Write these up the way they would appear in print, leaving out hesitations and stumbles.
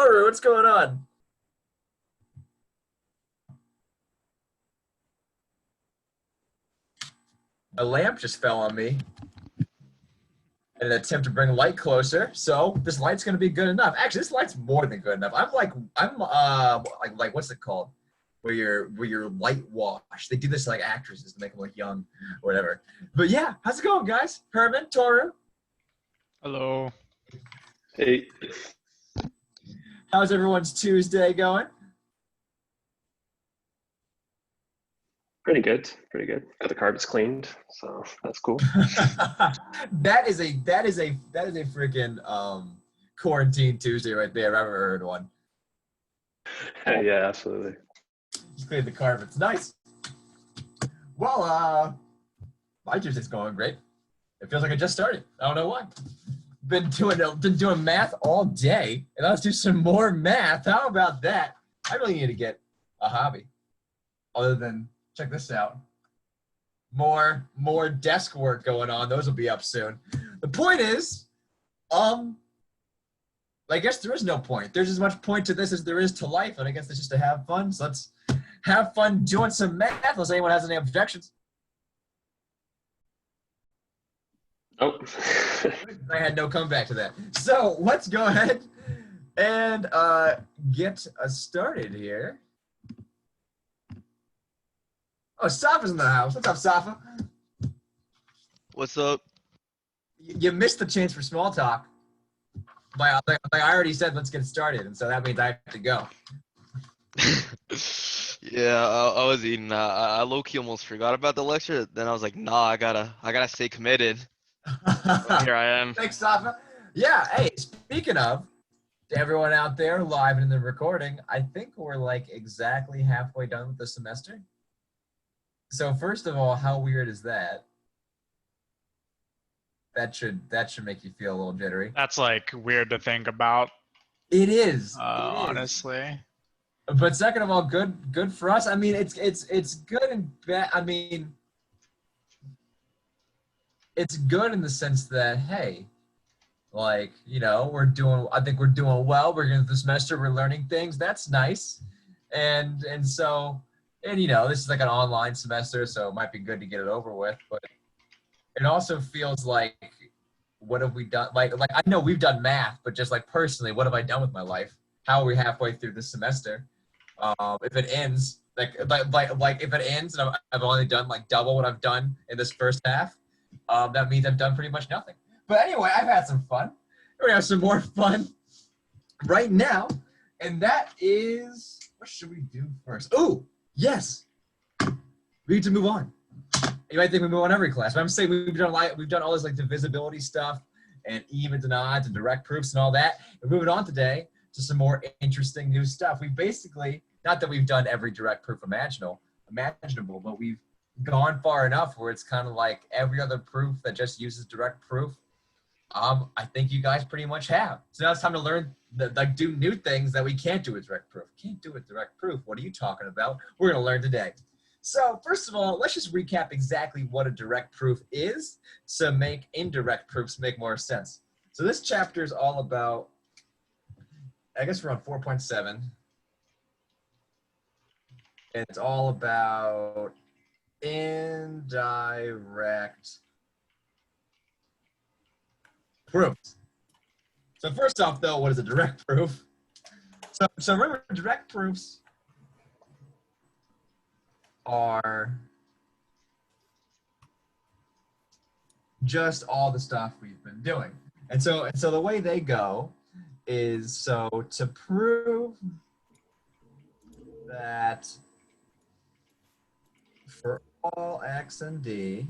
Toru, what's going on? A lamp just fell on me in an attempt to bring light closer. So this light's gonna be good enough. Actually, this light's more than good enough. I'm like what's it called? Where you're light wash. They do this to like actresses to make them look young or whatever. But yeah, how's it going, guys? Herman, Toru, Hello. Hey, how's everyone's Tuesday going? pretty good, pretty good. Got the carpets cleaned, so that's cool. that is a freaking quarantine Tuesday right there. If I've ever heard one. Yeah, absolutely. Just cleared the carpets. Nice. Well, my Tuesday's going great. It feels like I just started. I don't know why. Been doing math all day, and let's do some more math. How about that? I really need to get a hobby, other than check this out. More desk work going on. Those will be up soon. The point is, I guess there is no point. There's as much point to this as there is to life, and I guess it's just to have fun. So let's have fun doing some math. Unless anyone has any objections. Oh, I had no comeback to that. So let's go ahead and get us started here. Oh, Safa's in the house. What's up, Safa? What's up? You missed the chance for small talk. Like I already said, let's get started, and so that means I have to go. Yeah, I was eating. I low-key almost forgot about the lecture. Then I was like, nah, I gotta stay committed. Here I am. Thanks, Safa. Yeah, hey, speaking of, to everyone out there live and in the recording, I think we're like exactly halfway done with the semester. So first of all, how weird is that? That should make you feel a little jittery. That's like weird to think about, It is. honestly. But second of all, good for us. I mean, it's good and bad. I mean, it's good in the sense that, hey, like, you know, I think we're doing well. We're going through the semester, we're learning things. That's nice. And so, you know, this is like an online semester, so it might be good to get it over with. But it also feels like, what have we done? Like I know we've done math, but just like personally, what have I done with my life? How are we halfway through this semester? If it ends, like if it ends and I've only done like double what I've done in this first half, that means I've done pretty much nothing. But anyway, I've had some fun. We're gonna have some more fun right now, and that is, what should we do first? Oh, yes, we need to move on. You might think we move on every class, but I'm saying we've done all this like divisibility stuff and evens and odds and direct proofs and all that. We're moving on today to some more interesting new stuff. We basically, not that we've done every direct proof imaginable, but we've gone far enough where it's kind of like every other proof that just uses direct proof. I think you guys pretty much have. So now it's time to learn, do new things that we can't do with direct proof. Can't do with direct proof. What are you talking about? We're gonna learn today. So first of all, let's just recap exactly what a direct proof is to make indirect proofs make more sense. So this chapter is all about, I guess we're on 4.7. And it's all about indirect proofs. So first off, though, what is a direct proof? So remember, direct proofs are just all the stuff we've been doing. And so the way they go is, so to prove that for all x and d,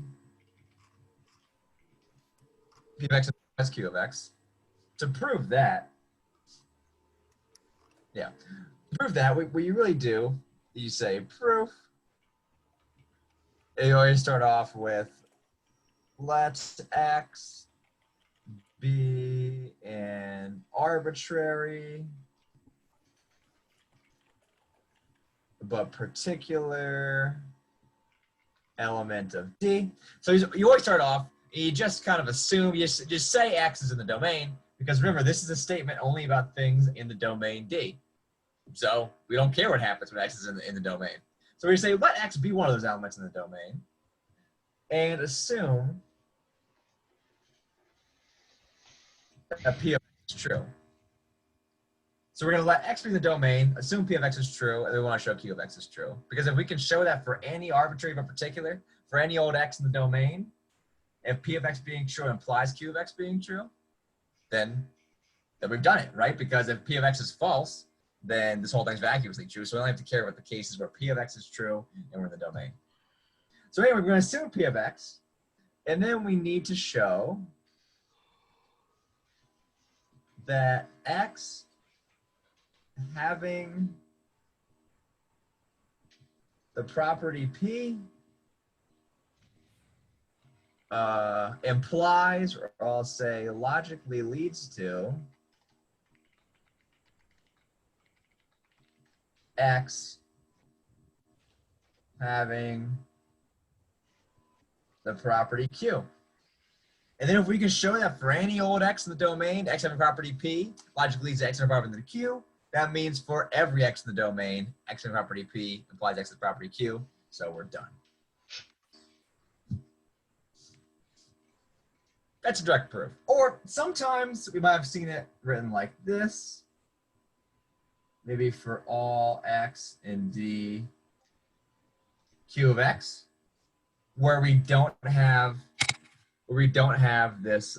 p of x and s q of x, to prove that, what you really do, you say proof. You always start off with, let x be an arbitrary but particular element of D. So you always start off, you just kind of assume, you just say X is in the domain, Because remember, this is a statement only about things in the domain D. So we don't care what happens when X is in the domain. So we say, let X be one of those elements in the domain and assume that P of X is true. So we're going to let X be in the domain, assume P of X is true, and we want to show Q of X is true. Because if we can show that for any arbitrary but particular, for any old X in the domain, if P of X being true implies Q of X being true, then we've done it, right? Because if P of X is false, then this whole thing's vacuously true. So we only have to care about the cases where P of X is true and we're in the domain. So anyway, we're going to assume P of X, and then we need to show that X having the property P implies, or I'll say logically leads to, X having the property Q. And then if we can show that for any old X in the domain, X having property P logically leads to X having property Q, that means for every X in the domain, X having property P implies X having property Q, so we're done. That's a direct proof. Or sometimes we might have seen it written like this. Maybe for all X in D, Q of X, where we don't have this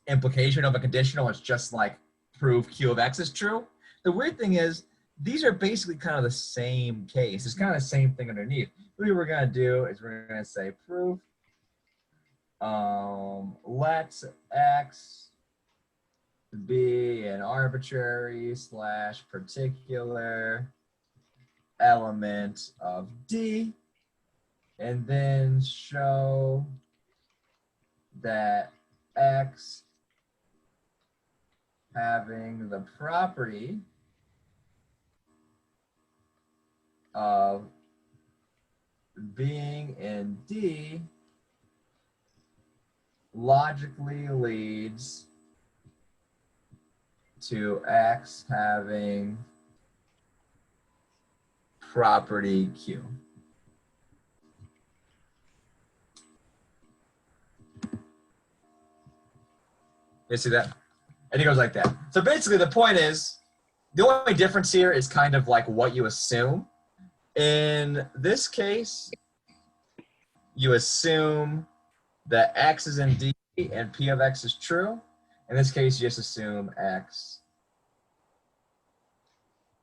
implication of a conditional. It's just like prove Q of X is true. The weird thing is these are basically kind of the same case. It's kind of the same thing underneath. What we're going to do is we're going to say proof let X be an arbitrary / particular element of D, and then show that X having the property of being in D logically leads to X having property Q. You see that? And it goes like that. So basically the point is, the only difference here is kind of like what you assume. In this case, you assume that X is in D and P of X is true. In this case, you just assume X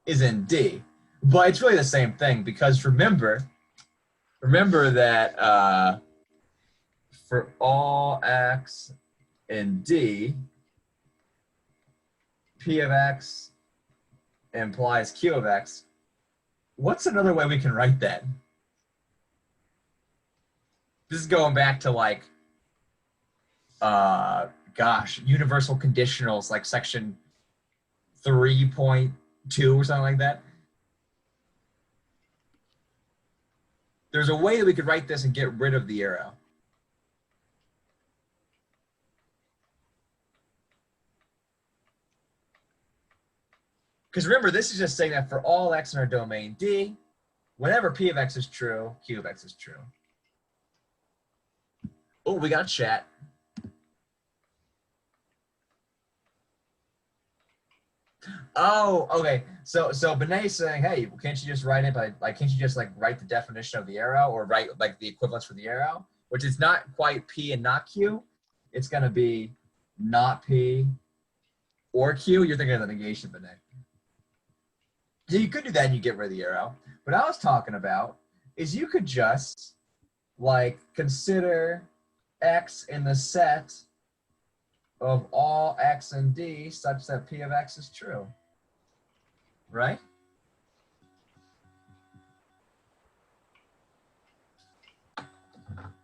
is in D. But it's really the same thing, because remember that for all X in D, P of X implies Q of X. What's another way we can write that? This is going back to like, universal conditionals, like section 3.2 or something like that. There's a way that we could write this and get rid of the arrow. Because remember, this is just saying that for all X in our domain D, whenever P of X is true, Q of X is true. Oh, we got chat. Oh, okay. So Benay's saying, hey, can't you just write it by, like, can't you just like write the definition of the arrow, or write like the equivalence for the arrow, which is not quite P and not Q. It's gonna be not P or Q. You're thinking of the negation, Benay. So you could do that and you get rid of the arrow. What I was talking about is you could just like consider X in the set of all X and D such that P of X is true, right?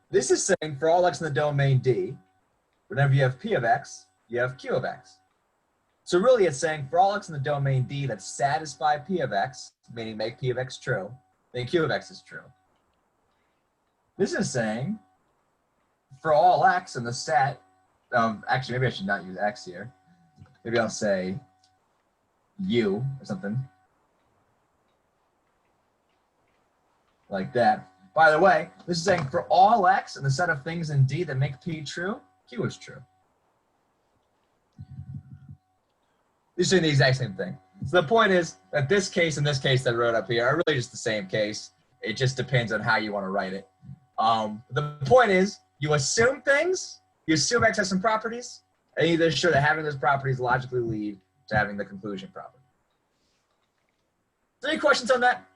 This is saying for all X in the domain D, whenever you have P of X, you have Q of X. So really it's saying for all X in the domain D that satisfy P of X, meaning make P of X true, then Q of X is true. This is saying for all X in the set Actually, maybe I should not use X here. Maybe I'll say U or something like that. By the way, this is saying for all X and the set of things in D that make P true, Q is true. These are saying the exact same thing. So the point is that this case and this case that I wrote up here are really just the same case. It just depends on how you want to write it. The point is you assume things, you assume X has some properties, and you just show that having those properties logically lead to having the conclusion property. Any questions on that?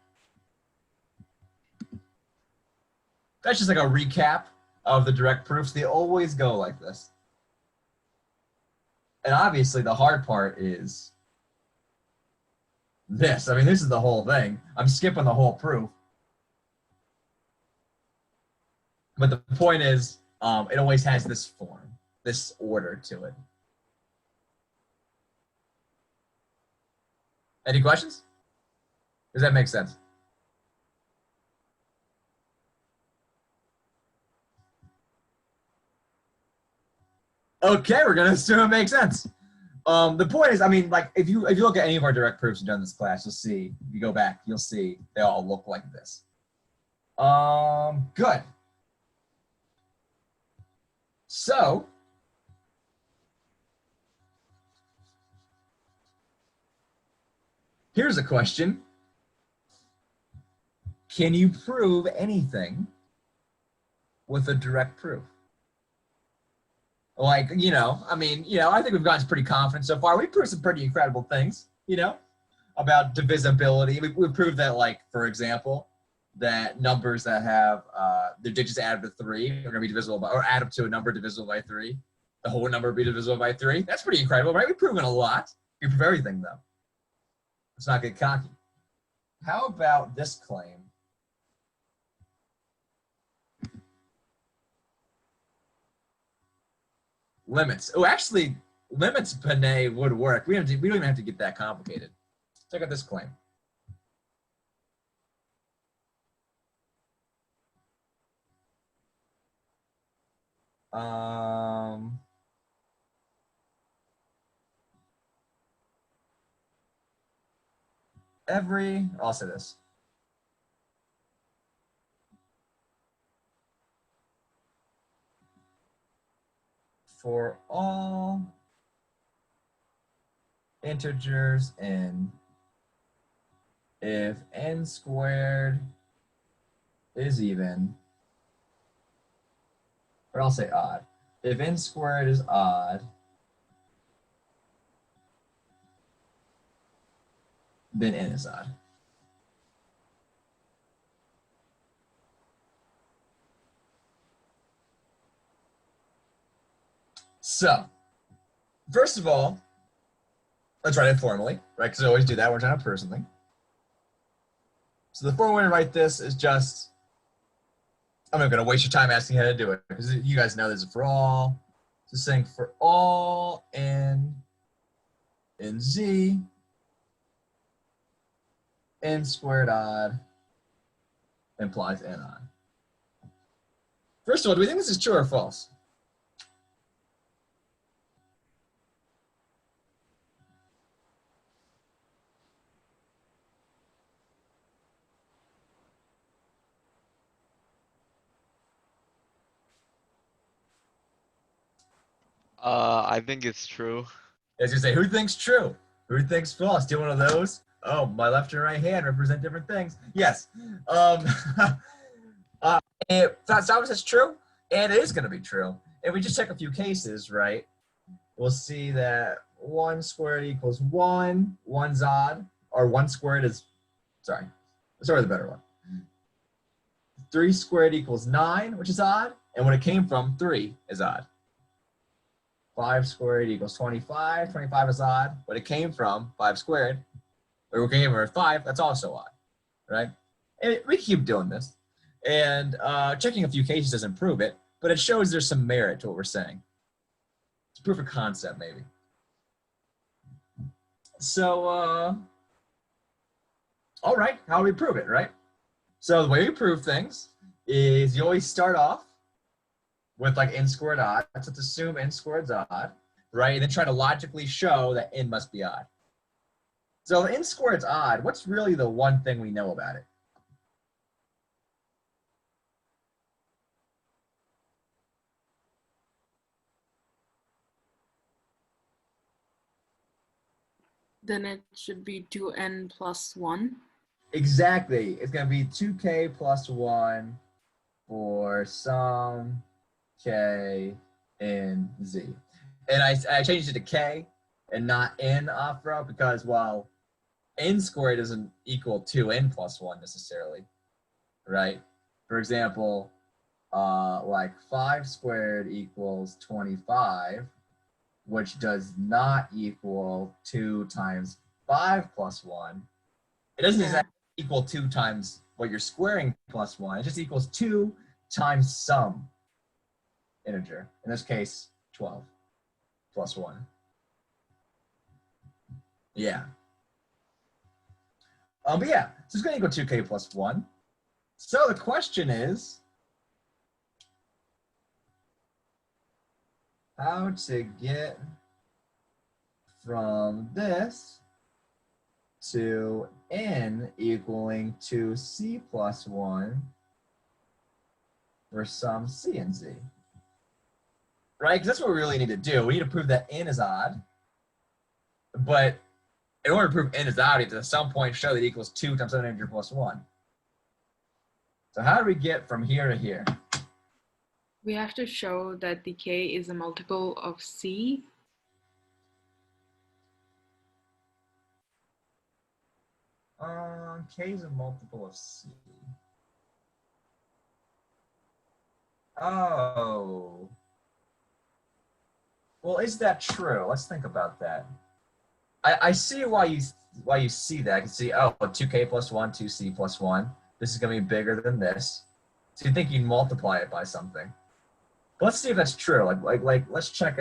That's just like a recap of the direct proofs. They always go like this. And obviously the hard part is this. I mean, this is the whole thing. I'm skipping the whole proof. But the point is, it always has this form, this order to it. Any questions? Does that make sense? Okay, we're gonna assume it makes sense. The point is, I mean, like if you look at any of our direct proofs we've done in this class, you'll see, if you go back, you'll see they all look like this. Good. So here's a question. Can you prove anything with a direct proof? Like, I mean, I think we've gotten pretty confident so far. We've proved some pretty incredible things, about divisibility. We've proved that, like, for example, that numbers that have their digits added to 3 are going to be divisible by, or add up to a number divisible by 3. The whole number will be divisible by 3. That's pretty incredible, right? We've proven a lot. We prove everything, though. Let's not get cocky. How about this claim? Limits. Oh, actually, limits Panay would work. We don't even have to get that complicated. Check out this claim. I'll say this. For all integers n, if n squared is even, or I'll say odd. If n squared is odd, then n is odd. So, first of all, let's write it formally, right? Because I always do that when we're trying to prove something. So the formal way to write this is just, I'm not going to waste your time asking how to do it, because you guys know this is for all. So saying for all n in z, n squared odd implies n odd. First of all, do we think this is true or false? I think it's true. As you say, who thinks true? Who thinks false? Do one of those? Oh, my left and right hand represent different things. Yes. That's obviously true, and it is going to be true. If we just check a few cases, right, we'll see that 1 squared equals 1, 1's odd, or 1 squared is, sorry, let's start with a better one. 3 squared equals 9, which is odd, and when it came from, 3 is odd. 5 squared equals 25. 25 is odd, but it came from 5 squared. Or it came from 5, that's also odd, right? And we keep doing this. And checking a few cases doesn't prove it, but it shows there's some merit to what we're saying. It's proof of concept, maybe. So, all right, how do we prove it, right? So the way we prove things is you always start off with like n squared odd. So let's assume n squared's odd, right? And then try to logically show that n must be odd. So if n squared's odd, what's really the one thing we know about it? Then it should be 2n plus 1. Exactly. It's going to be 2k plus 1 for some k in z. And I changed it to k and not n opera because, well, n squared doesn't equal 2n plus 1 necessarily, right? For example, like 5 squared equals 25, which does not equal 2 times 5 plus 1. It doesn't exactly equal 2 times what you're squaring plus 1. It just equals 2 times some integer. In this case, 12 plus 1. Yeah. But yeah, so it's going to equal 2k plus 1. So the question is, how to get from this to n equaling 2c plus 1 for some c and z. Right? Because that's what we really need to do. We need to prove that n is odd. But in order to prove n is odd, we have to at some point show that it equals 2 times some integer plus 1. So how do we get from here to here? We have to show that the k is a multiple of c. K is a multiple of c. Oh. Well, is that true? Let's think about that. I see why you see that. I can see, oh, 2k plus 1, 2c plus 1. This is going to be bigger than this. So you think you'd multiply it by something. But let's see if that's true. Let's check,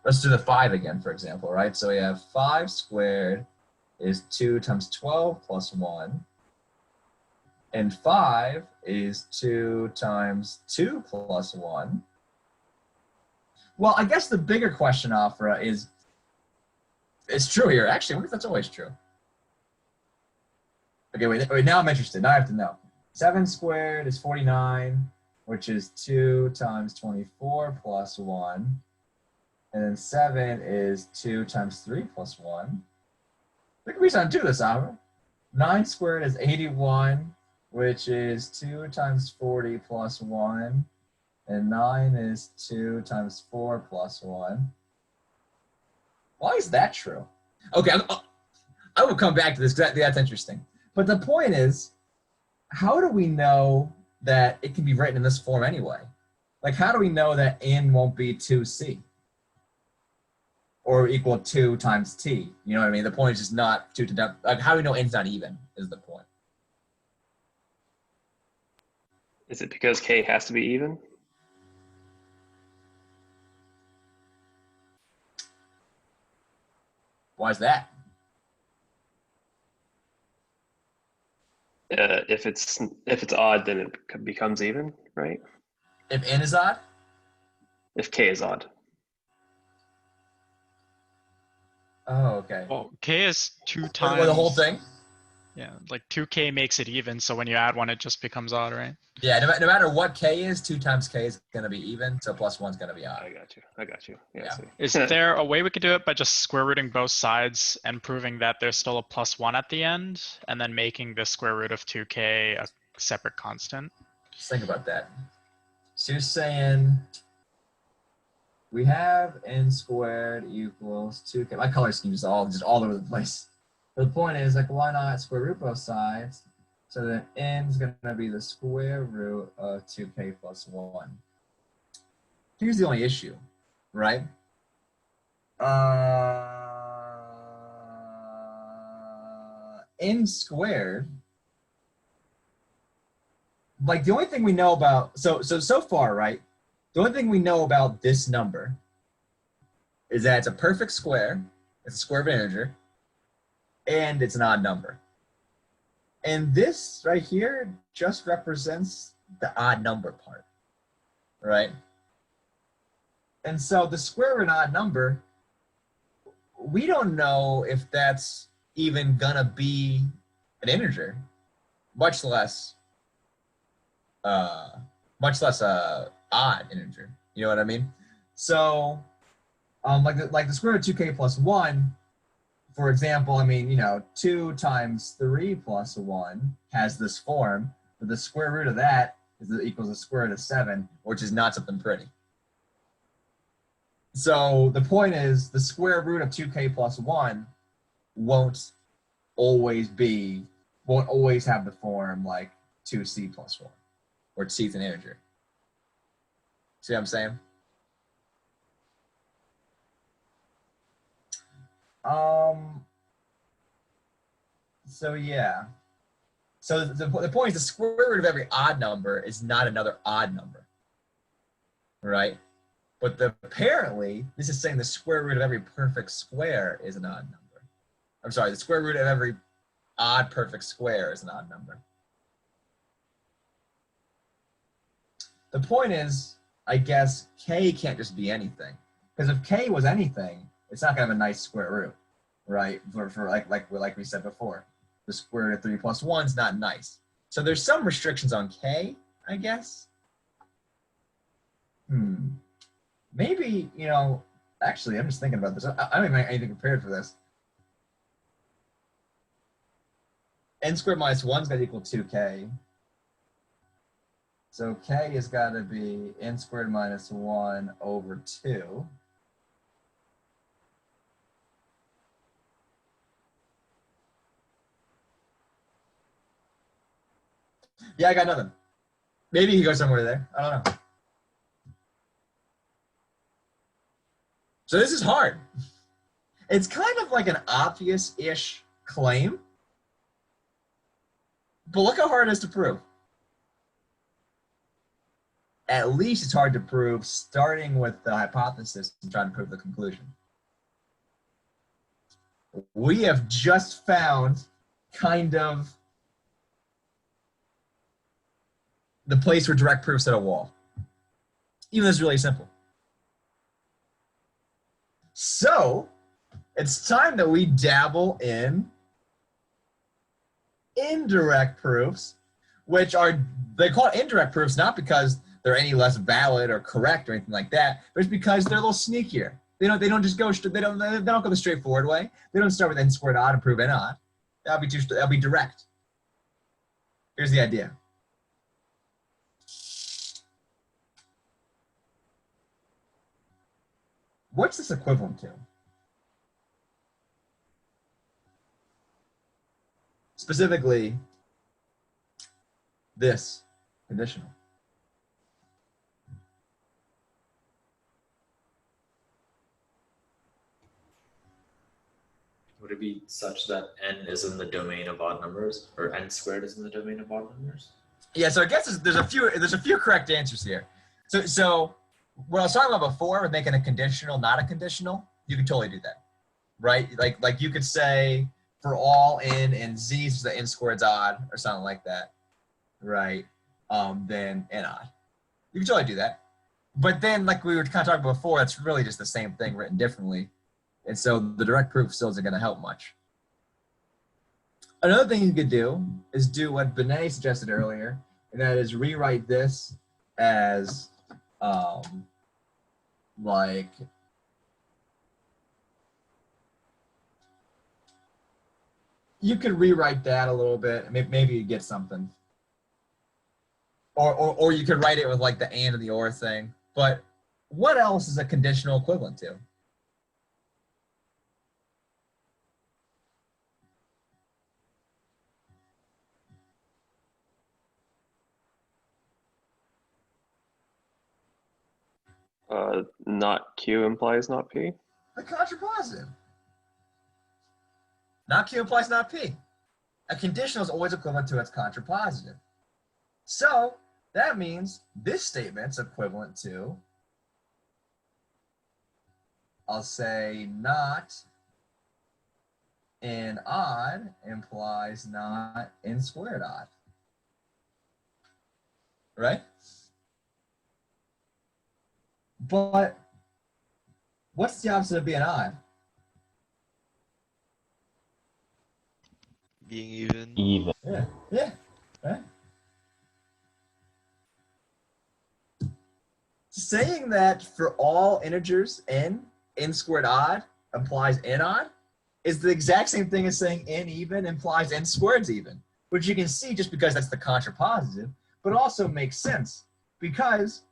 let's do the 5 again, for example, right? So we have 5 squared is 2 times 12 plus 1. And 5 is 2 times 2 plus 1. Well, I guess the bigger question, Afra, is it's true here. Actually, I wonder if that's always true. Okay, wait, now I'm interested. Now I have to know. 7 squared is 49, which is 2 times 24 plus 1. And then 7 is 2 times 3 plus 1. There could be something to this, Afra. 9 squared is 81, which is 2 times 40 plus 1. And 9 is 2 times 4 plus 1. Why is that true? Okay, I will come back to this. That's interesting. But the point is, how do we know that it can be written in this form anyway? Like, how do we know that n won't be 2c? Or equal 2 times t? You know what I mean? The point is just not 2 to, like, how do we know n's not even is the point. Is it because k has to be even? Why is that? If it's odd, then it becomes even, right? If n is odd? If k is odd. Oh, okay. Well, k is 2 Wait, times the whole thing? Yeah, like 2k makes it even, so when you add 1, it just becomes odd, right? Yeah, no matter what k is, 2 times k is going to be even, so plus 1 is going to be odd. I got you. Yeah. Yeah. I see. Is there a way we could do it by just square rooting both sides and proving that there's still a plus 1 at the end, and then making the square root of 2k a separate constant? Just think about that. So you're saying we have n squared equals 2k. My color scheme is all over the place. But the point is, like, why not square root both sides? So then n is going to be the square root of 2k plus 1. Here's the only issue, right? N squared, like, the only thing we know about, so far, right? The only thing we know about this number is that it's a perfect square, it's a square of an integer, and it's an odd number. And this right here just represents the odd number part. right? And so the square root of an odd number, we don't know if that's even gonna be an integer, much less odd integer. You know what I mean? So like the square root of 2k plus 1, for example, I mean, 2 times 3 plus 1 has this form, but the square root of that equals the square root of 7, which is not something pretty. So the point is, the square root of 2k plus 1 won't always have the form like 2c plus 1, or c is an integer. See what I'm saying? So yeah. So the point is, the square root of every odd number is not another odd number, right? But apparently, this is saying the square root of every perfect square is an odd number. I'm sorry, the square root of every odd perfect square is an odd number. The point is, I guess, k can't just be anything. Because if k was anything, it's not going to have a nice square root, right? For like we said before, the square root of 3 plus 1 is not nice. So there's some restrictions on k, I guess. Maybe, actually, I'm just thinking about this. I don't even have anything prepared for this. N squared minus 1 is going to equal 2k. So k has got to be n squared minus 1 over 2. Yeah, I got nothing. Maybe he goes somewhere there. I don't know. So this is hard. It's kind of like an obvious-ish claim, but look how hard it is to prove. At least it's hard to prove starting with the hypothesis and trying to prove the conclusion. We have just found kind of the place where direct proofs hit a wall. Even though it's really simple. So it's time that we dabble in indirect proofs, which they call it indirect proofs not because they're any less valid or correct or anything like that, but it's because they're a little sneakier. They don't just go they don't go the straightforward way. They don't start with n squared odd and prove n odd. That'll be direct. Here's the idea. What's this equivalent to? Specifically, this conditional. Would it be such that n is in the domain of odd numbers, or n squared is in the domain of odd numbers? Yeah, so I guess there's a few correct answers here. So what I was talking about before with making a conditional not a conditional, you can totally do that, right? Like you could say for all n and z, so the n squared's odd or something like that, right? Then n odd. You can totally do that. But then, like we were kind of talking about before, it's really just the same thing written differently. And so the direct proof still isn't going to help much. Another thing you could do is do what Benet suggested earlier, and that is rewrite this as like you could rewrite that a little bit. Maybe you get something. Or you could write it with like the and and the or thing. But what else is a conditional equivalent to? Not Q implies not P. The contrapositive. Not Q implies not P. A conditional is always equivalent to its contrapositive. So that means this statement's equivalent to, I'll say not n odd implies not n squared odd. Right? But what's the opposite of being odd? Being even. Even. Yeah, yeah, right. Saying that for all integers n squared odd implies n odd is the exact same thing as saying n even implies n squared's even, which you can see just because that's the contrapositive, but also makes sense because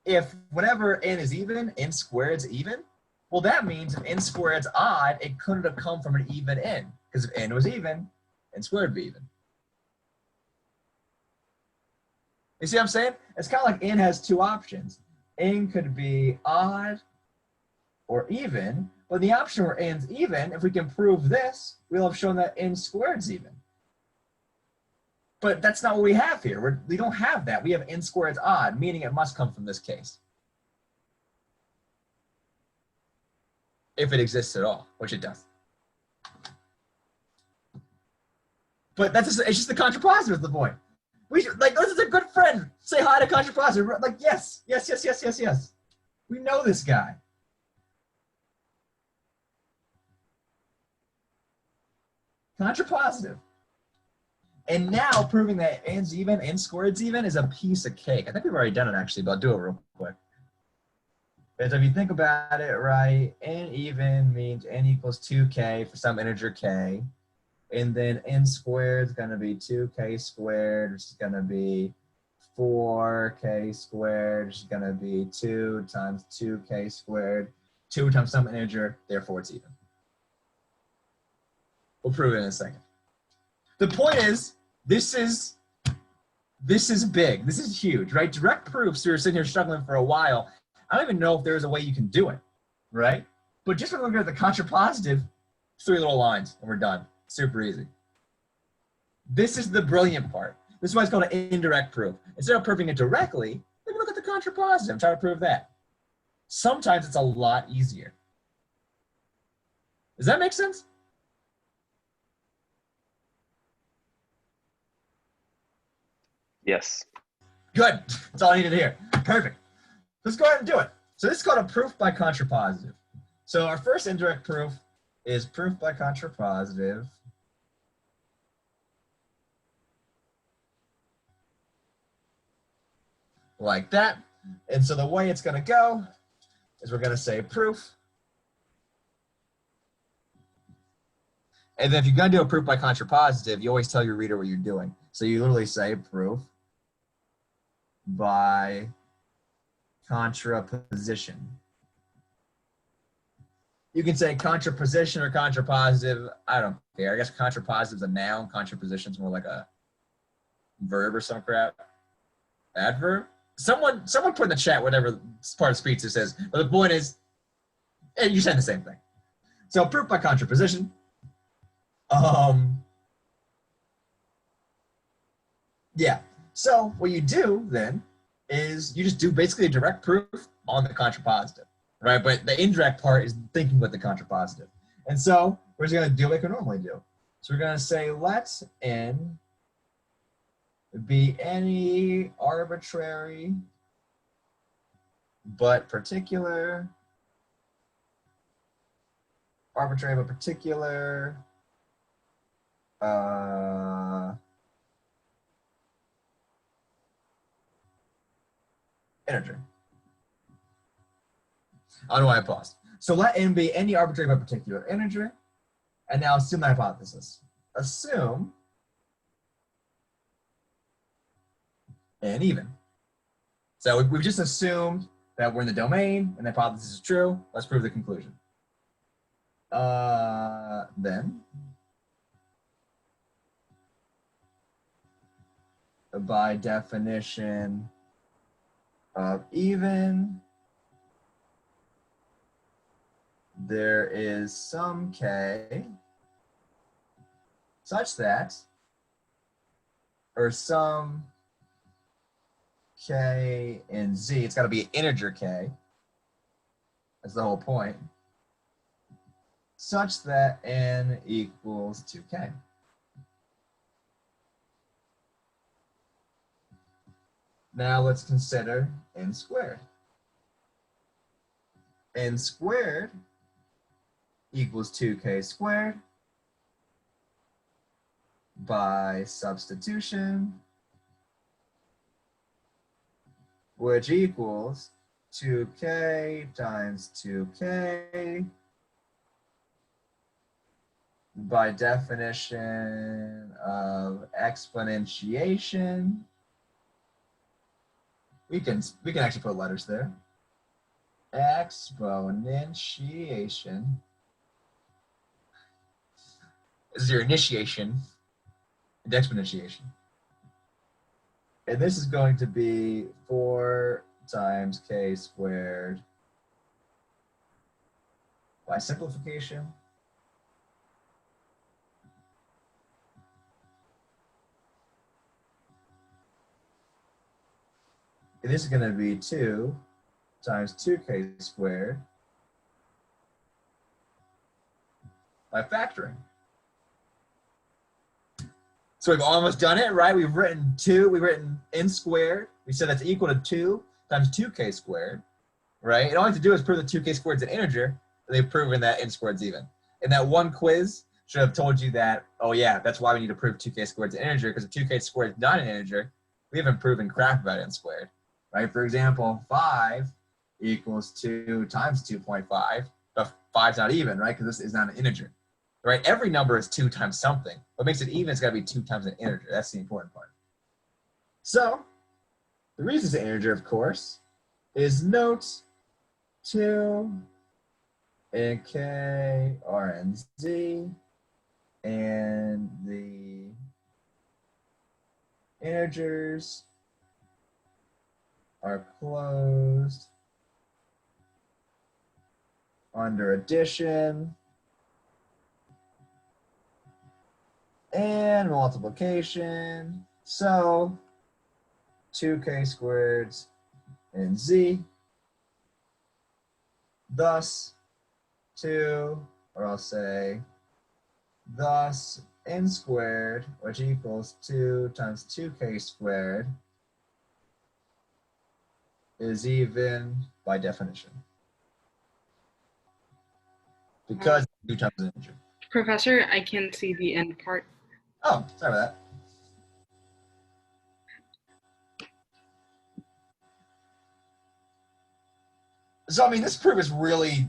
if whenever n is even, n squared's even, well, that means if n squared's odd, it couldn't have come from an even n, because if n was even, n squared would be even. You see what I'm saying? It's kind of like n has two options. N could be odd or even, but the option where n's even, if we can prove this, we'll have shown that n squared's even. But that's not what we have here. We don't have that. We have n squared's odd, meaning it must come from this case. If it exists at all, which it does. But that's just, it's just the contrapositive is the point. We should, like, this is a good friend. Say hi to contrapositive. Like, yes, yes, yes, yes, yes, yes. We know this guy. Contrapositive. And now proving that n's even, n squared's even is a piece of cake. I think we've already done it actually, but I'll do it real quick. Because if you think about it, right, n even means n equals 2k for some integer k. And then n squared is going to be 2k squared, which is going to be 4k squared, which is going to be 2 times 2k squared, 2 times some integer, therefore it's even. We'll prove it in a second. The point is, this is big. This is huge, right? Direct proofs, you're sitting here struggling for a while. I don't even know if there's a way you can do it, right? But just when we look at the contrapositive, 3 little lines, and we're done. Super easy. This is the brilliant part. This is why it's called an indirect proof. Instead of proving it directly, let me look at the contrapositive and try to prove that. Sometimes it's a lot easier. Does that make sense? Yes. Good. That's all I needed to hear. Perfect. Let's go ahead and do it. So this is called a proof by contrapositive. So our first indirect proof is proof by contrapositive. Like that. And so the way it's going to go is we're going to say proof. And then if you're going to do a proof by contrapositive, you always tell your reader what you're doing. So you literally say proof by contraposition. You can say contraposition or contrapositive. I don't care. I guess contrapositive is a noun. Contraposition is more like a verb or some crap. Adverb. Someone put in the chat whatever part of speech this is. But the point is, you're saying the same thing. So proof by contraposition. Yeah. So what you do then is you just do basically a direct proof on the contrapositive, right? But the indirect part is thinking with the contrapositive. And so we're just going to do like we normally do. So we're going to say let n be any arbitrary but particular integer. I don't know why I paused. So let n be any arbitrary but particular integer. And now assume the hypothesis. Assume n even. So we've just assumed that we're in the domain and the hypothesis is true. Let's prove the conclusion. Then by definition of even, there is some k such that, or some k in z, it's got to be an integer k, that's the whole point, such that n equals 2k. Now let's consider n squared. n squared equals 2k squared by substitution, which equals 2k times 2k by definition of exponentiation. We can actually put letters there. Exponentiation is your initiation and exponentiation. And this is going to be 4 times k squared by simplification. And this is going to be 2 times 2k squared by factoring. So we've almost done it, right? We've written n squared. We said that's equal to 2 times 2k squared, right? And all you have to do is prove that 2k squared is an integer, and they've proven that n squared is even. And that one quiz should have told you that, oh yeah, that's why we need to prove 2k squared is an integer, because if 2k squared is not an integer, we haven't proven crap about n squared, right? For example, 5 equals 2 times 2.5, but 5's not even, right? Because this is not an integer. Right, every number is 2 times something. What makes it even is got to be 2 times an integer. That's the important part. So, the reason it's an integer, of course, is note 2 and k are in z, and the integers are closed under addition and multiplication. So 2k squared in z, thus 2, or I'll say thus n squared, which equals 2 times 2k squared, is even by definition, because 2 times an integer. Professor, I can't see the end part. Oh, sorry about that. So, I mean, this proof is really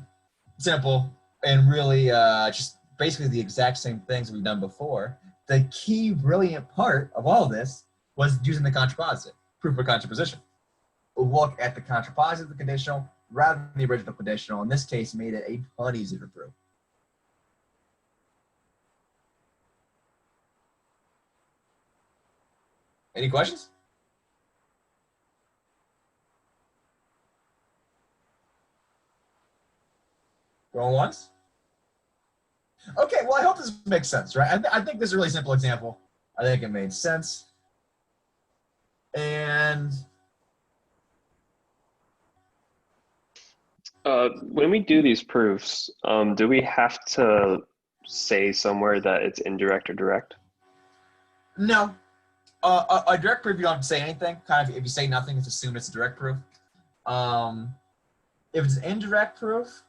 simple and really just basically the exact same things we've done before. The key brilliant part of all of this was using the contrapositive, proof of contraposition. Look at the contrapositive of the conditional rather than the original conditional. In this case, made it a ton easier to prove. Any questions? Going once? Okay, well, I hope this makes sense, right? I think this is a really simple example. I think it made sense. And when we do these proofs, do we have to say somewhere that it's indirect or direct? no, a direct proof, you don't have to say anything. Kind of, if you say nothing, it's assumed it's a direct proof. If it's an indirect proof,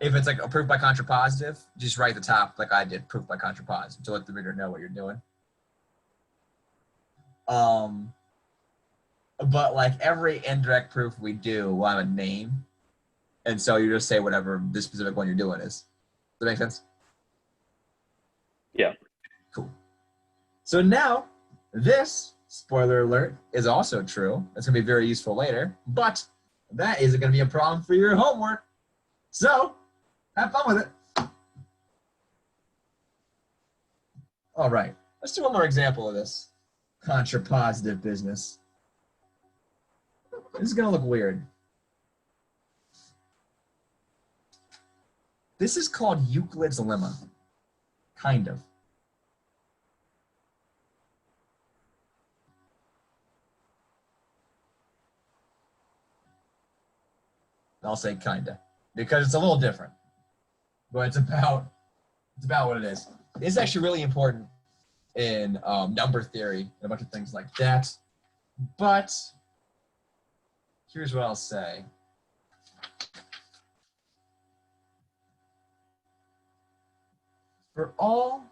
if it's like a proof by contrapositive, just write at the top, like I did, proof by contrapositive, to let the reader know what you're doing. But like every indirect proof we do will have a name, and so you just say whatever the specific one you're doing is. Does that make sense? Yeah. Cool. So now, this, spoiler alert, is also true. It's going to be very useful later, but that isn't going to be a problem for your homework. So, have fun with it. All right, let's do one more example of this contrapositive business. This is going to look weird. This is called Euclid's lemma, kind of. I'll say kinda, because it's a little different, but it's about what it is. It's actually really important in number theory and a bunch of things like that. But here's what I'll say. for all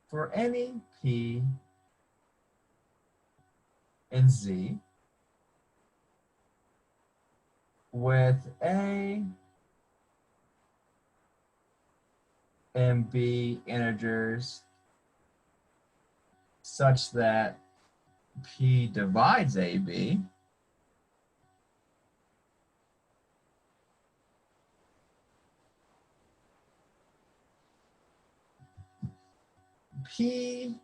for any P and Z with A and B integers such that P divides AB, P,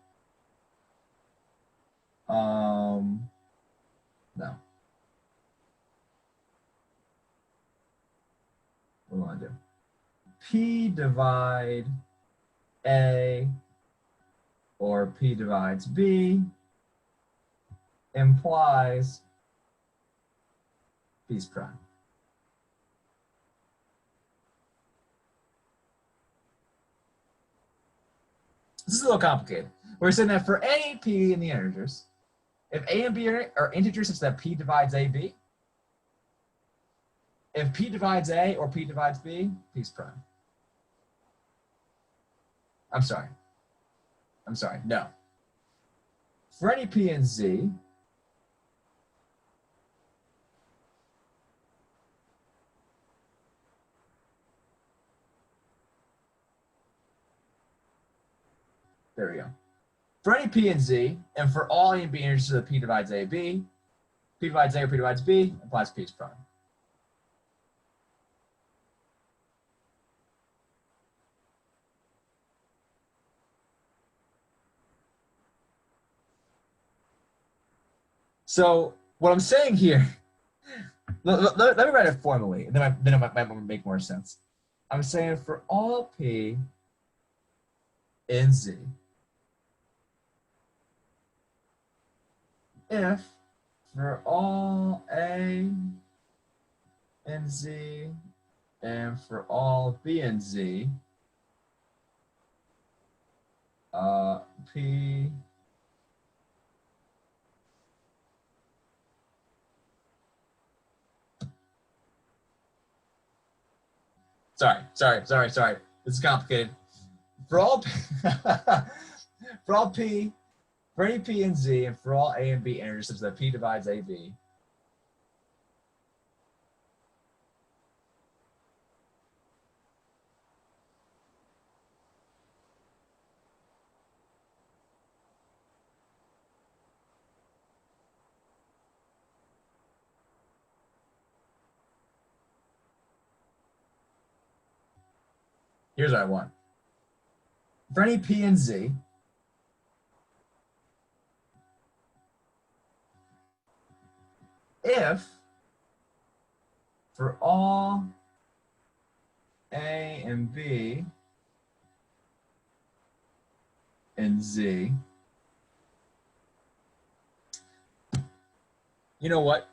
no. What do I want to do? P divide A or P divides B implies P's prime. This is a little complicated. We're saying that for any P in the integers, if A and B are integers such that P divides AB, if P divides A or P divides B, P's prime. I'm sorry, no. For any P and Z, there we go. For any P and Z, and for all A and B integers so that P divides AB, P divides A or P divides B implies P's prime. So what I'm saying here, let me write it formally, and then it might make more sense. I'm saying for all P and Z, if for all A and Z and for all B and Z, P sorry. This is complicated. For all for any P and Z and for all A and B integers such that P divides AB, here's what I want. For any P and Z, if for all A and B and Z, you know what?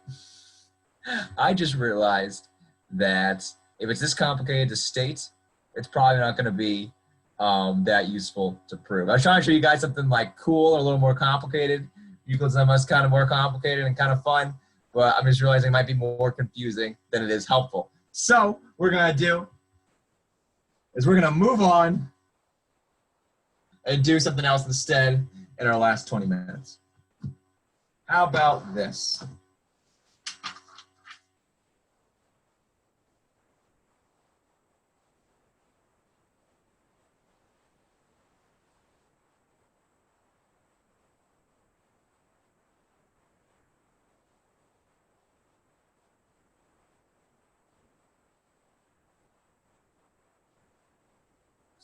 I just realized that if it's this complicated to state, it's probably not going to be that useful to prove. I was trying to show you guys something like cool or a little more complicated. Euclid's MS kind of more complicated and kind of fun, but I'm just realizing it might be more confusing than it is helpful. So what we're going to do is we're going to move on and do something else instead in our last 20 minutes. How about this?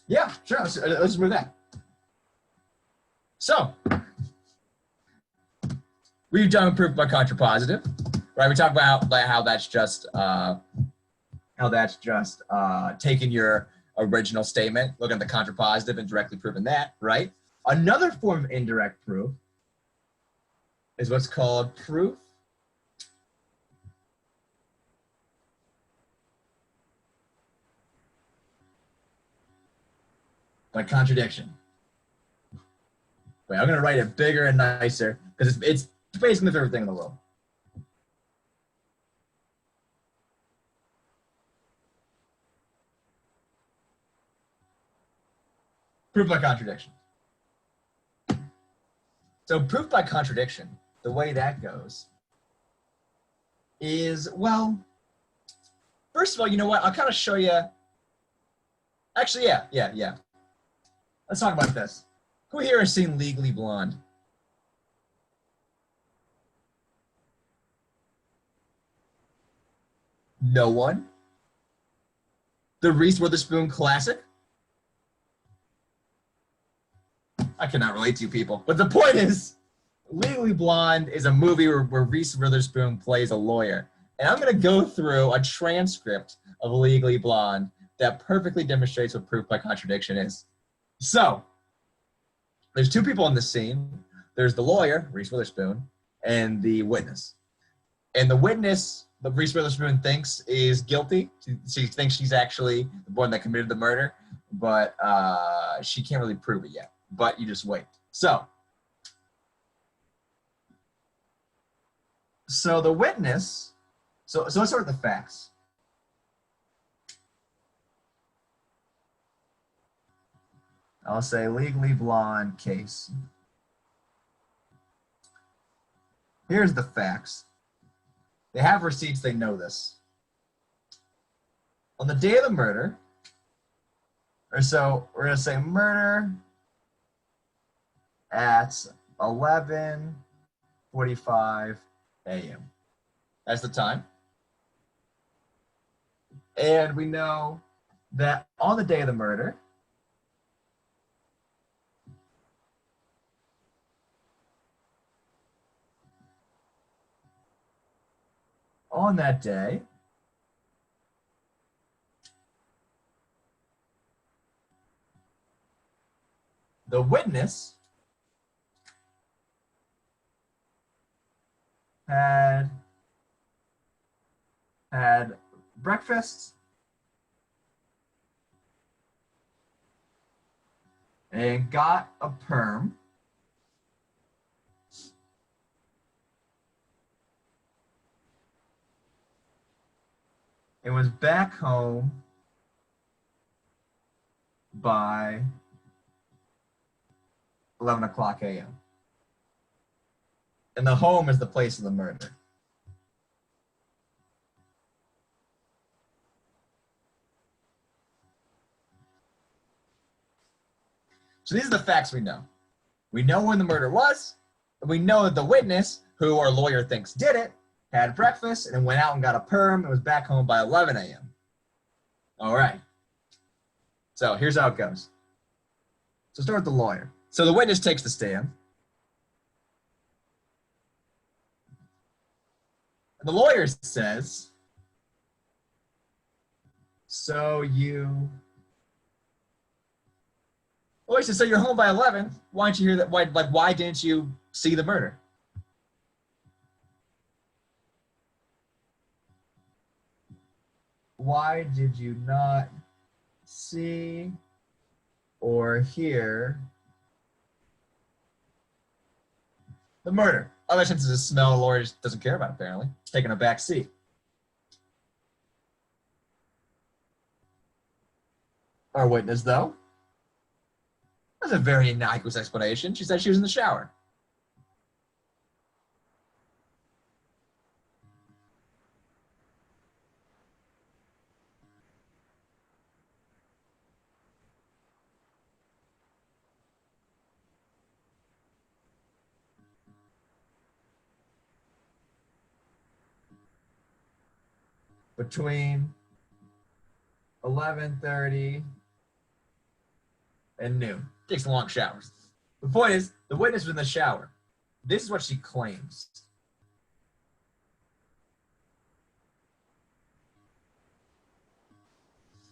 Yeah, sure. Let's move that. So, we've done proof by contrapositive, right? We talked about how that's just taking your original statement, looking at the contrapositive and directly proving that, right? Another form of indirect proof is what's called proof by contradiction. Wait, I'm going to write it bigger and nicer because it's basically my favorite thing in the world. Proof by contradiction. So proof by contradiction, the way that goes is, well, first of all, you know what? I'll kind of show you. Actually, yeah. Let's talk about this. Who here has seen Legally Blonde? No one? The Reese Witherspoon classic? I cannot relate to you people. But the point is, Legally Blonde is a movie where Reese Witherspoon plays a lawyer. And I'm going to go through a transcript of Legally Blonde that perfectly demonstrates what proof by contradiction is. So, there's two people in the scene. There's the lawyer, Reese Witherspoon, and the witness. And the witness that Reese Witherspoon thinks is guilty. She thinks she's actually the one that committed the murder, but she can't really prove it yet. But you just wait. So the witness, so let's start with the facts. I'll say Legally Blonde case. Here's the facts. They have receipts, they know this. On the day of the murder, or so we're gonna say murder at 11:45 a.m. That's the time. And we know that on the day of the murder, on that day, the witness had breakfast and got a perm and was back home by 11 o'clock a.m. And the home is the place of the murder. So these are the facts we know. We know when the murder was, and we know that the witness, who our lawyer thinks did it, had breakfast and went out and got a perm and was back home by 11 a.m. All right. So here's how it goes. So start with the lawyer. So the witness takes the stand. And the lawyer says, so you're home by 11. Why didn't you hear that? Why didn't you see the murder? Why did you not see or hear the murder? Other since it's a smell, the lawyer just doesn't care about it, apparently. Taking a back seat. Our witness, though, that's a very innocuous explanation. She said she was in the shower. Between 11:30 and noon. Takes long showers. The point is, the witness was in the shower. This is what she claims.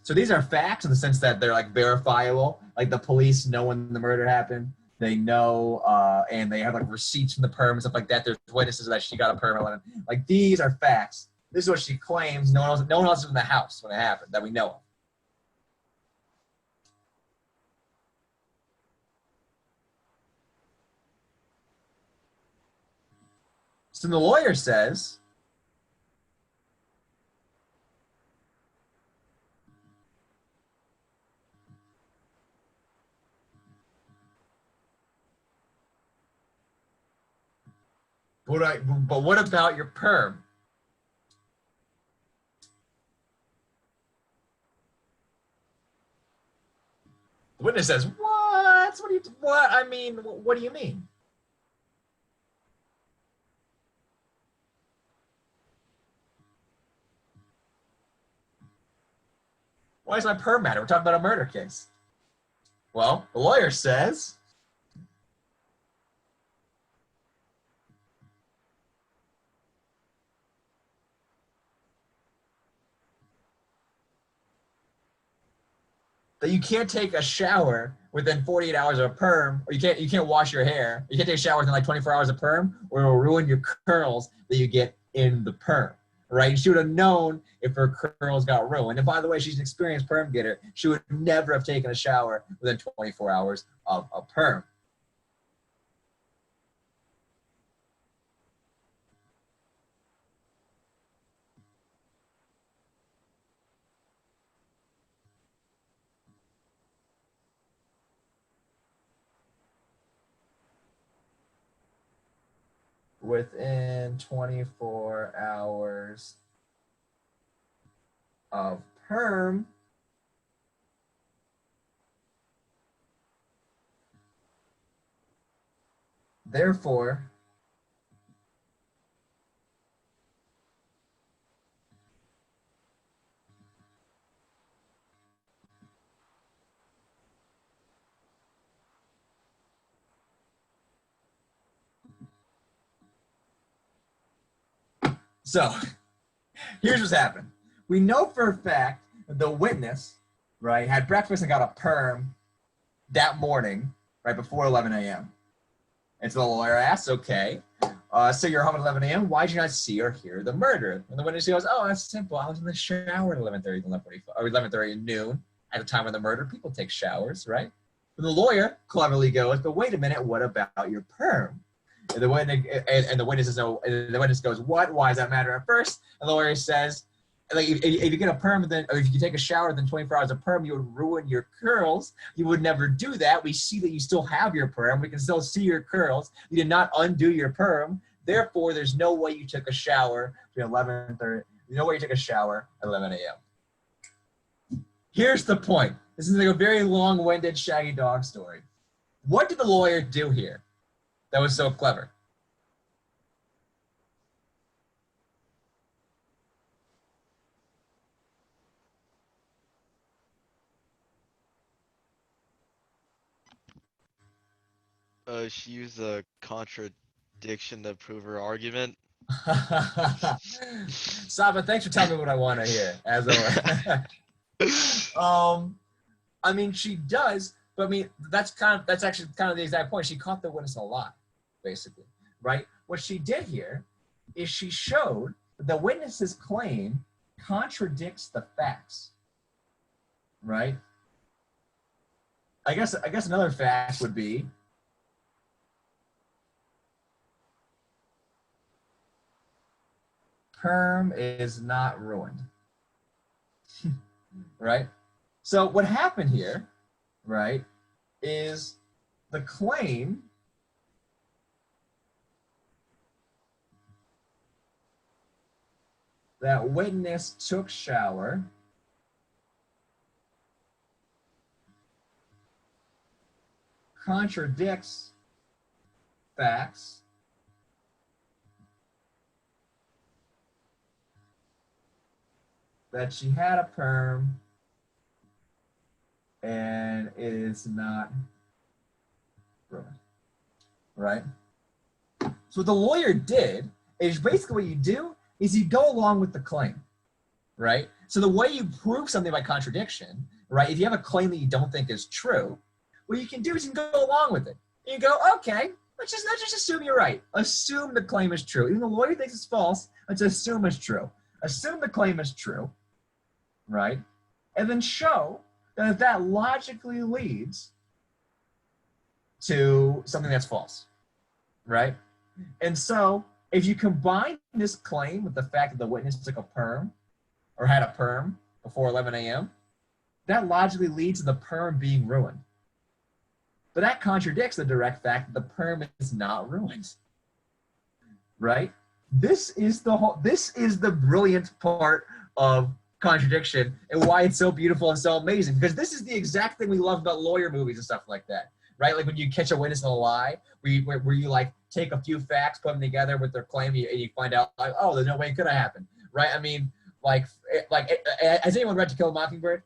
So these are facts in the sense that they're like verifiable. Like the police know when the murder happened. They know, and they have like receipts from the perm and stuff like that. There's witnesses that she got a perm. Like these are facts. This is what she claims. No one else was in the house when it happened that we know of. So the lawyer says, But what about your perm? The witness says, what? What? I mean, what do you mean? Why does my perm matter? We're talking about a murder case. Well, the lawyer says, that you can't take a shower within 48 hours of a perm, or you can't wash your hair. You can't take a shower within like 24 hours of perm, or it'll ruin your curls that you get in the perm. Right? And she would have known if her curls got ruined. And by the way, she's an experienced perm getter. She would never have taken a shower within 24 hours of a perm. Within 24 hours of perm, therefore, so here's what's happened. We know for a fact that the witness, right, had breakfast and got a perm that morning, right before 11 a.m. And so the lawyer asks, okay, so you're home at 11 a.m. Why did you not see or hear the murder? And the witness goes, oh, that's simple. I was in the shower at 11:30, 11:45, or 11:30 at noon at the time of the murder. People take showers, right? And the lawyer cleverly goes, but wait a minute, what about your perm? And the witness goes, what? Why does that matter at first? And the lawyer says, like, if you get a perm, then, or if you take a shower within 24 hours of perm, you would ruin your curls. You would never do that. We see that you still have your perm. We can still see your curls. You did not undo your perm. Therefore, there's no way you took a shower between 11:30. There's no way you took a shower at 11 a.m. Here's the point. This is like a very long-winded shaggy dog story. What did the lawyer do here that was so clever? She used a contradiction to prove her argument. Saba, thanks for telling me what I want to hear, as always. I mean, she does, but I mean, that's actually kind of the exact point. She caught the witness in a lie, basically, right? What she did here is she showed that the witness's claim contradicts the facts, right? I guess another fact would be perm is not ruined, right? So what happened here, right, is the claim that witness took shower contradicts facts that she had a perm and it is not ruined, right? So what the lawyer did is basically what you do is you go along with the claim, right? So the way you prove something by contradiction, right? If you have a claim that you don't think is true, what you can do is you can go along with it. You go, okay, let's just assume you're right. Assume the claim is true. Even the lawyer thinks it's false, let's assume it's true. Assume the claim is true, right? And then show that that logically leads to something that's false, right? And so if you combine this claim with the fact that the witness took a perm or had a perm before 11 a.m., that logically leads to the perm being ruined. But that contradicts the direct fact that the perm is not ruined. right? This is the brilliant part of contradiction and why it's so beautiful and so amazing, because this is the exact thing we love about lawyer movies and stuff like that, right? Like when you catch a witness in a lie, where you like take a few facts, put them together with their claim, and you find out like, oh, there's no way it could have happened, right? I mean, has anyone read To Kill a Mockingbird?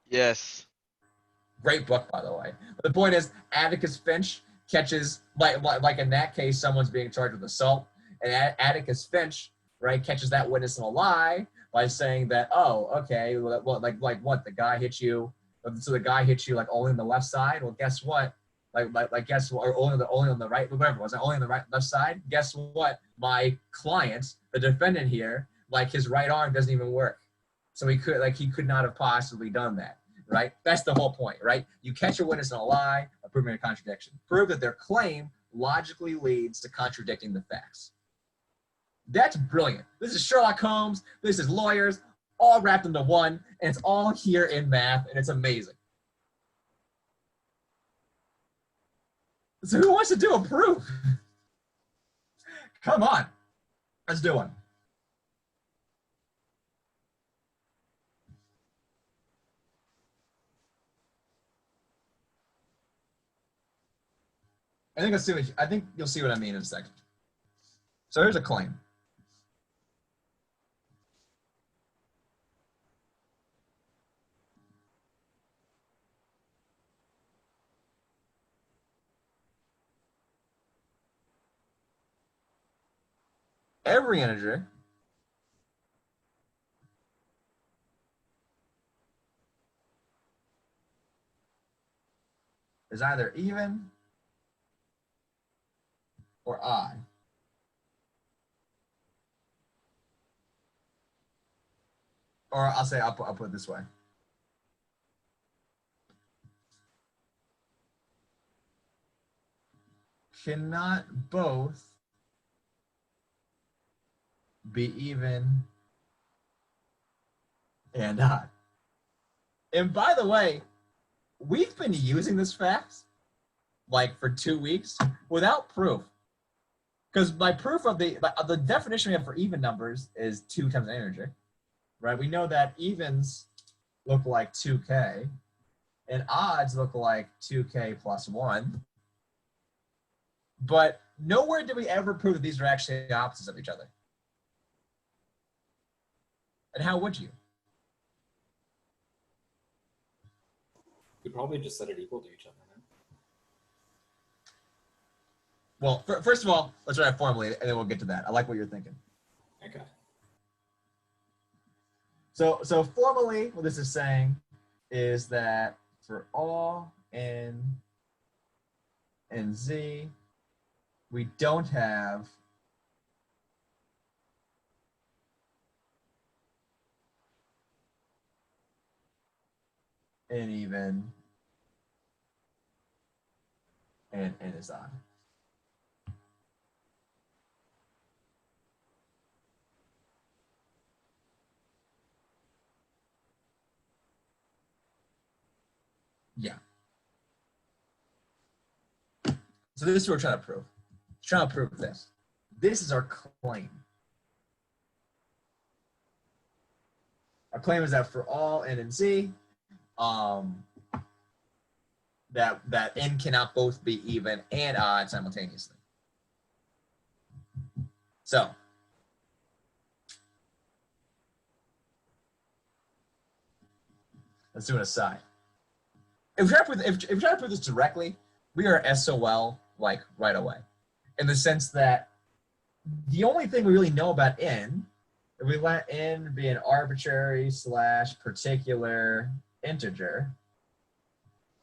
Yes. Great book, by the way. But the point is, Atticus Finch catches, like in that case, someone's being charged with assault, and Atticus Finch, right, catches that witness in a lie by saying that, oh, okay, well, like what, the guy hit you, so the guy hit you like only on the left side. Well, guess what? Guess what? Or only on the right, whatever. Was it only on the left side? Guess what? My client, the defendant here, like his right arm doesn't even work, so he could not have possibly done that. Right? That's the whole point, right? You catch a witness in a lie, or proving a contradiction. Prove that their claim logically leads to contradicting the facts. That's brilliant. This is Sherlock Holmes, this is lawyers, all wrapped into one, and it's all here in math, and it's amazing. So who wants to do a proof? Come on, let's do one. I think you'll see what I mean in a second. So here's a claim. Every integer is either even or odd. Or I'll put it this way. Cannot both be even and odd. And by the way, we've been using this fact like for 2 weeks without proof. Because my proof of the definition we have for even numbers is 2 times an integer, right? We know that evens look like 2k, and odds look like 2k plus 1. But nowhere did we ever prove that these are actually the opposites of each other. And how would you? You probably just set it equal to each other. Well, first of all, let's try it formally, and then we'll get to that. I like what you're thinking. Okay. So formally, what this is saying is that for all n and z, we don't have n even and n is odd. Yeah. So this is what we're trying to prove. Trying to prove this. This is our claim. Our claim is that for all n and z, that n cannot both be even and odd simultaneously. So let's do an aside. If we try to prove this directly, we are SOL like right away, in the sense that the only thing we really know about n, if we let n be an arbitrary / particular integer,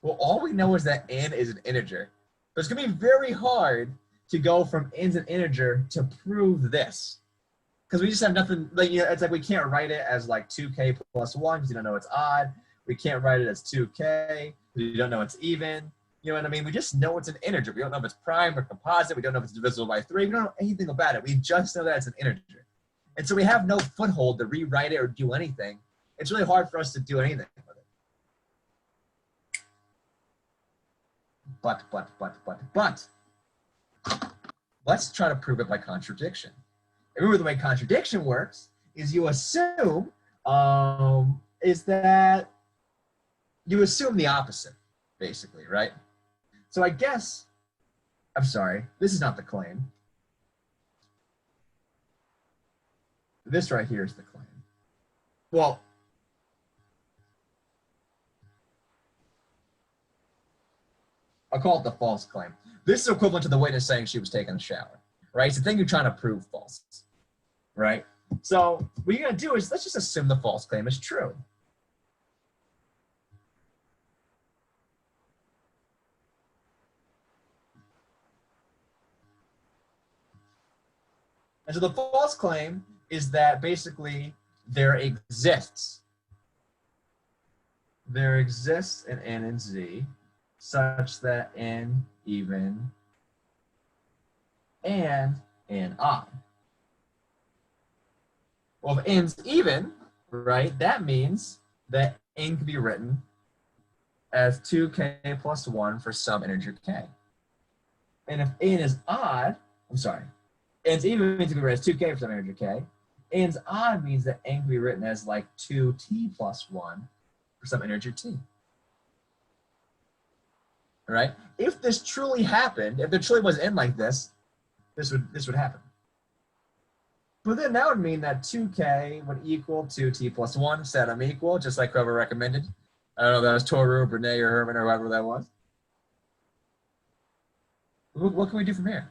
well, all we know is that n is an integer. But it's gonna be very hard to go from n to an integer to prove this, because we just have nothing. Like, you know, it's like we can't write it as like 2k plus 1 because you don't know it's odd. We can't write it as 2k. We don't know it's even. You know what I mean? We just know it's an integer. We don't know if it's prime or composite. We don't know if it's divisible by 3. We don't know anything about it. We just know that it's an integer. And so we have no foothold to rewrite it or do anything. It's really hard for us to do anything with it. But. let's try to prove it by contradiction. Remember, the way contradiction works is you assume you assume the opposite, basically, right? So I guess, I'm sorry, this is not the claim. This right here is the claim. Well, I'll call it the false claim. This is equivalent to the witness saying she was taking a shower, right? It's the thing you're trying to prove false, right? So what you're going to do is let's just assume the false claim is true. And so the false claim is that basically there exists an N and Z such that N even and N odd. Well, if N's even, right, that means that N can be written as 2k plus 1 for some integer k. And if N is odd, I'm sorry, N's even means it can be written as 2k for some integer k. N's odd means that N can be written as like 2t plus 1 for some integer t. All right? If this truly happened, if there truly was N like this, this would happen. But then that would mean that 2k would equal 2t plus 1, set them equal, just like whoever recommended. I don't know if that was Toru, Brene, or Herman, or whoever that was. What can we do from here?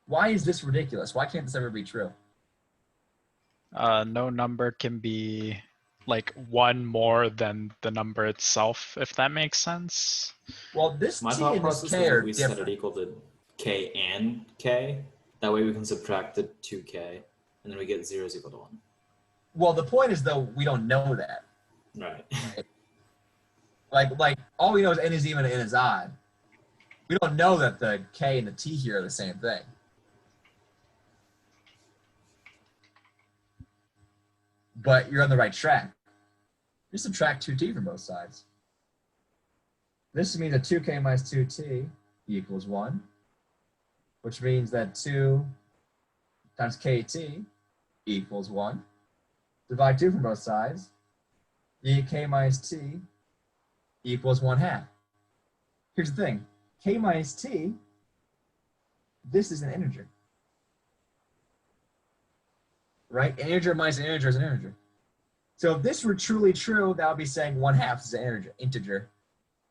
Why is this ridiculous? Why can't this ever be true? No number can be like one more than the number itself, if that makes sense. Well, this My t thought and this process k was are if we set different. it equal to k and k. That way we can subtract the 2k, and then we get 0 is equal to 1. Well, the point is, though, we don't know that. Right. Like all we know is N is even and N is odd. We don't know that the k and the t here are the same thing. But you're on the right track. Just subtract 2t from both sides. This means that 2k minus 2t equals 1, which means that 2 times kt equals 1. Divide 2 from both sides. You get k minus t equals 1/2. Here's the thing. K minus t, this is an integer. Right? An integer minus an integer is an integer. So if this were truly true, that would be saying 1/2 is an integer,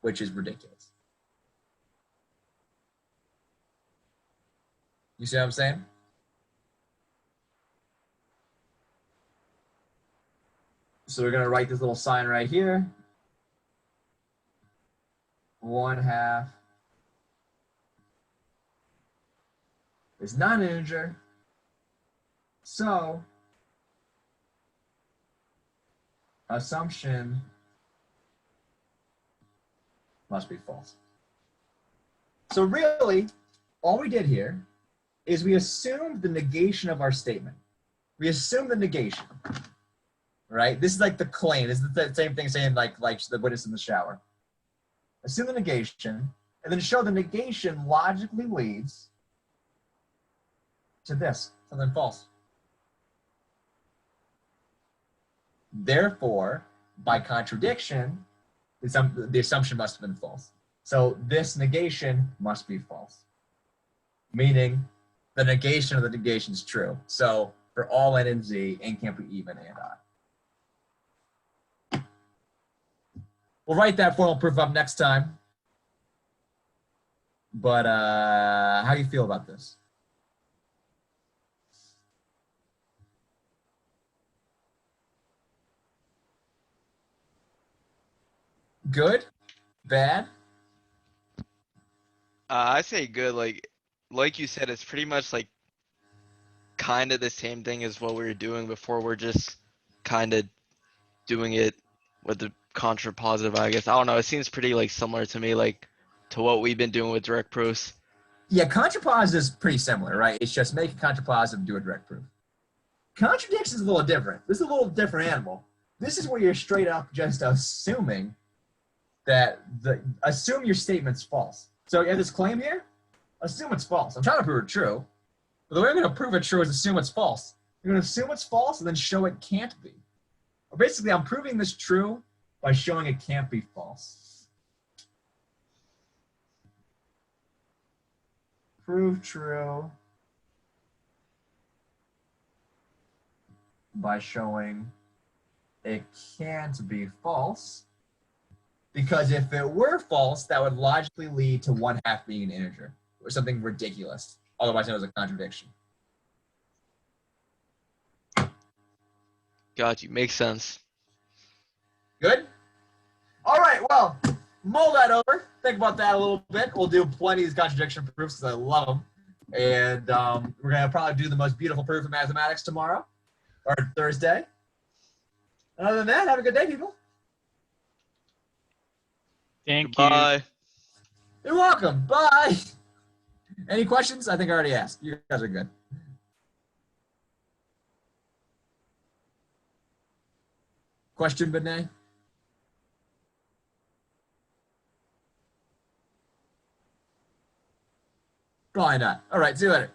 which is ridiculous. You see what I'm saying? So we're going to write this little sign right here. 1/2 is not an integer. So assumption must be false. So really, all we did here is we assumed the negation of our statement. We assumed the negation, right? This is like the claim. This is the same thing saying like the witness in the shower. Assume the negation, and then show the negation logically leads to this, something false. Therefore, by contradiction, the assumption must have been false. So this negation must be false, meaning the negation of the negation is true. So for all n and z, n can't be even and odd. We'll write that formal proof up next time. But how do you feel about this? Good? Bad? I say good. Like you said, it's pretty much like kind of the same thing as what we were doing before. We're just kind of doing it with the contrapositive, I guess. I don't know. It seems pretty like similar to me, like to what we've been doing with direct proofs. Yeah, contrapositive is pretty similar, right? It's just make a contrapositive, do a direct proof. Contradiction is a little different. This is a little different animal. This is where you're straight up just assuming assume your statement's false. So you have this claim here, assume it's false. I'm trying to prove it true. But the way I'm going to prove it true is assume it's false. You're going to assume it's false and then show it can't be. Or basically, I'm proving this true by showing it can't be false. Prove true by showing it can't be false. Because if it were false, that would logically lead to 1/2 being an integer, or something ridiculous, otherwise known as a contradiction. Got you. Makes sense. Good? All right, well, mull that over. Think about that a little bit. We'll do plenty of these contradiction proofs because I love them. And we're going to probably do the most beautiful proof of mathematics tomorrow, or Thursday. And other than that, have a good day, people. Thank you. Bye. You're welcome. Bye. Any questions? I think I already asked. You guys are good. Question, Benay? Probably not. All right, see you later.